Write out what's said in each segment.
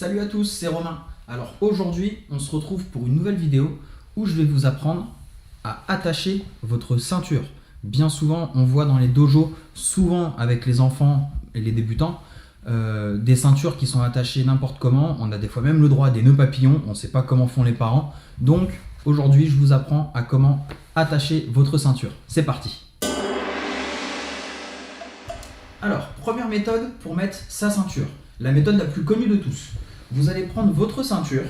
Salut à tous, c'est Romain. Alors aujourd'hui, on se retrouve pour une nouvelle vidéo où je vais vous apprendre à attacher votre ceinture. Bien souvent, on voit dans les dojos, souvent avec les enfants et les débutants, des ceintures qui sont attachées n'importe comment. On a des fois même le droit à des nœuds papillons, on ne sait pas comment font les parents. Donc aujourd'hui, je vous apprends à comment attacher votre ceinture. C'est parti. Alors, première méthode pour mettre sa ceinture. La méthode la plus connue de tous. Vous allez prendre votre ceinture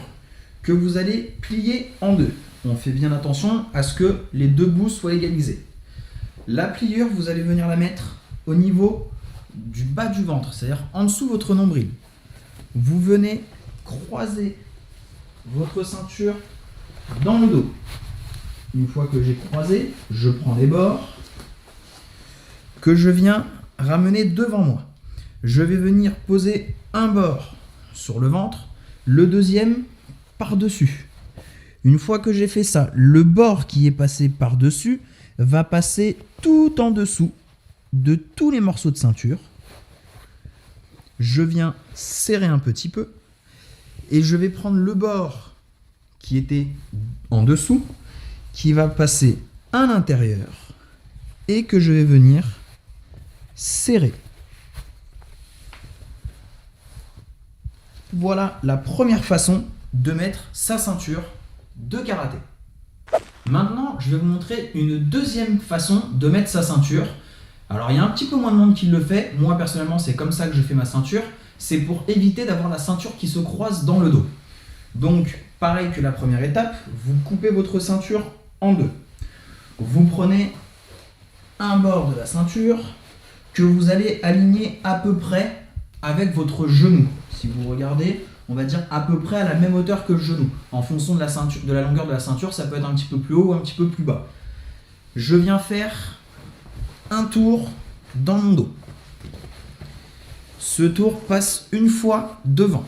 que vous allez plier en deux. On fait bien attention à ce que les deux bouts soient égalisés. La pliure, vous allez venir la mettre au niveau du bas du ventre, c'est-à-dire en dessous de votre nombril. Vous venez croiser votre ceinture dans le dos. Une fois que j'ai croisé, je prends les bords que je viens ramener devant moi. Je vais venir poser un bord sur le ventre, le deuxième par-dessus. Une fois que j'ai fait ça, le bord qui est passé par-dessus va passer tout en dessous de tous les morceaux de ceinture. Je viens serrer un petit peu et je vais prendre le bord qui était en dessous, qui va passer à l'intérieur et que je vais venir serrer. Voilà la première façon de mettre sa ceinture de karaté. Maintenant, je vais vous montrer une deuxième façon de mettre sa ceinture. Alors, il y a un petit peu moins de monde qui le fait. Moi, personnellement, c'est comme ça que je fais ma ceinture. C'est pour éviter d'avoir la ceinture qui se croise dans le dos. Donc, pareil que la première étape, vous coupez votre ceinture en deux. Vous prenez un bord de la ceinture que vous allez aligner à peu près avec votre genou. Si vous regardez, on va dire à peu près à la même hauteur que le genou. En fonction de la ceinture, de la longueur de la ceinture, ça peut être un petit peu plus haut ou un petit peu plus bas. Je viens faire un tour dans mon dos. Ce tour passe une fois devant.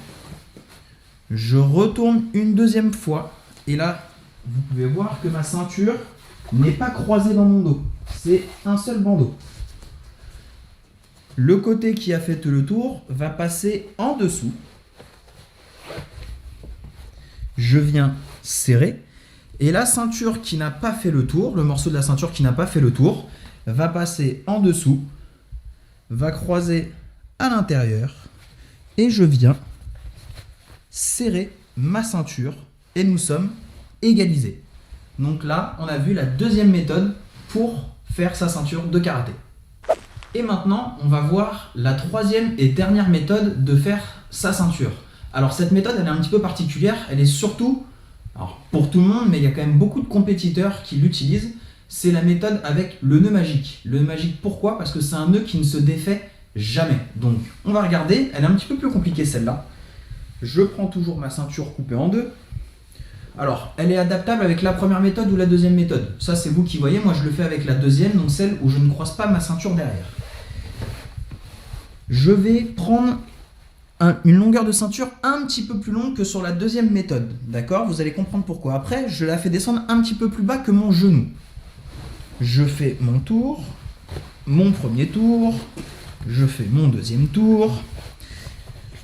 Je retourne une deuxième fois. Et là, vous pouvez voir que ma ceinture n'est pas croisée dans mon dos. C'est un seul bandeau. Le côté qui a fait le tour va passer en dessous. Je viens serrer. Et la ceinture qui n'a pas fait le tour, le morceau de la ceinture qui n'a pas fait le tour, va passer en dessous, va croiser à l'intérieur. Et je viens serrer ma ceinture. Et nous sommes égalisés. Donc là, on a vu la deuxième méthode pour faire sa ceinture de karaté. Et maintenant, on va voir la troisième et dernière méthode de faire sa ceinture. Alors cette méthode, elle est un petit peu particulière. Elle est surtout, alors pour tout le monde, mais il y a quand même beaucoup de compétiteurs qui l'utilisent. C'est la méthode avec le nœud magique. Le nœud magique, pourquoi? Parce que c'est un nœud qui ne se défait jamais. Donc on va regarder, elle est un petit peu plus compliquée celle-là. Je prends toujours ma ceinture coupée en deux. Alors, elle est adaptable avec la première méthode ou la deuxième méthode. Ça, c'est vous qui voyez. Moi, je le fais avec la deuxième, donc celle où je ne croise pas ma ceinture derrière. Je vais prendre une longueur de ceinture un petit peu plus longue que sur la deuxième méthode. D'accord? Vous allez comprendre pourquoi. Après, je la fais descendre un petit peu plus bas que mon genou. Je fais mon tour, mon premier tour, je fais mon deuxième tour.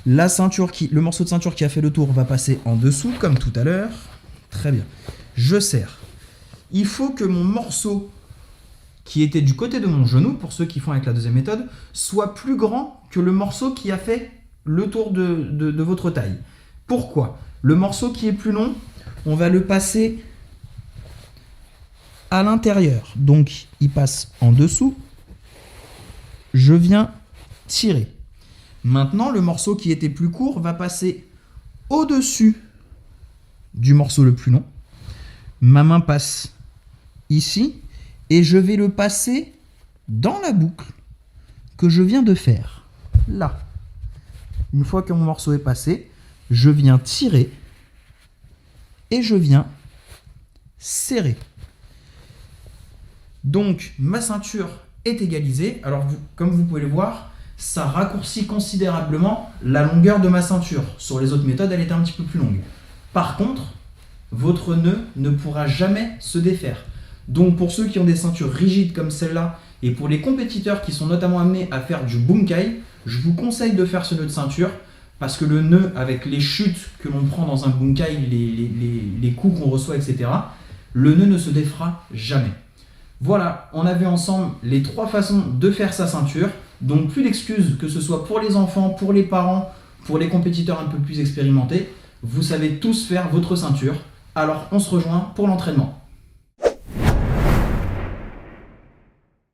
Le morceau de ceinture qui a fait le tour va passer en dessous, comme tout à l'heure. Très bien. Je serre. Il faut que mon morceau qui était du côté de mon genou, pour ceux qui font avec la deuxième méthode, soit plus grand que le morceau qui a fait le tour de votre taille. Pourquoi? Le morceau qui est plus long, on va le passer à l'intérieur. Donc, il passe en dessous. Je viens tirer. Maintenant, le morceau qui était plus court va passer au-dessus du morceau le plus long. Ma main passe ici et je vais le passer dans la boucle que je viens de faire. Là. Une fois que mon morceau est passé, je viens tirer et je viens serrer. Donc, ma ceinture est égalisée. Alors, comme vous pouvez le voir, ça raccourcit considérablement la longueur de ma ceinture. Sur les autres méthodes, elle était un petit peu plus longue. Par contre, votre nœud ne pourra jamais se défaire. Donc pour ceux qui ont des ceintures rigides comme celle-là, et pour les compétiteurs qui sont notamment amenés à faire du bunkai, je vous conseille de faire ce nœud de ceinture parce que le nœud, avec les chutes que l'on prend dans un bunkai, les coups qu'on reçoit, etc., le nœud ne se défera jamais. Voilà, on a vu ensemble les 3 façons de faire sa ceinture. Donc plus d'excuses, que ce soit pour les enfants, pour les parents, pour les compétiteurs un peu plus expérimentés. Vous savez tous faire votre ceinture. Alors on se rejoint pour l'entraînement.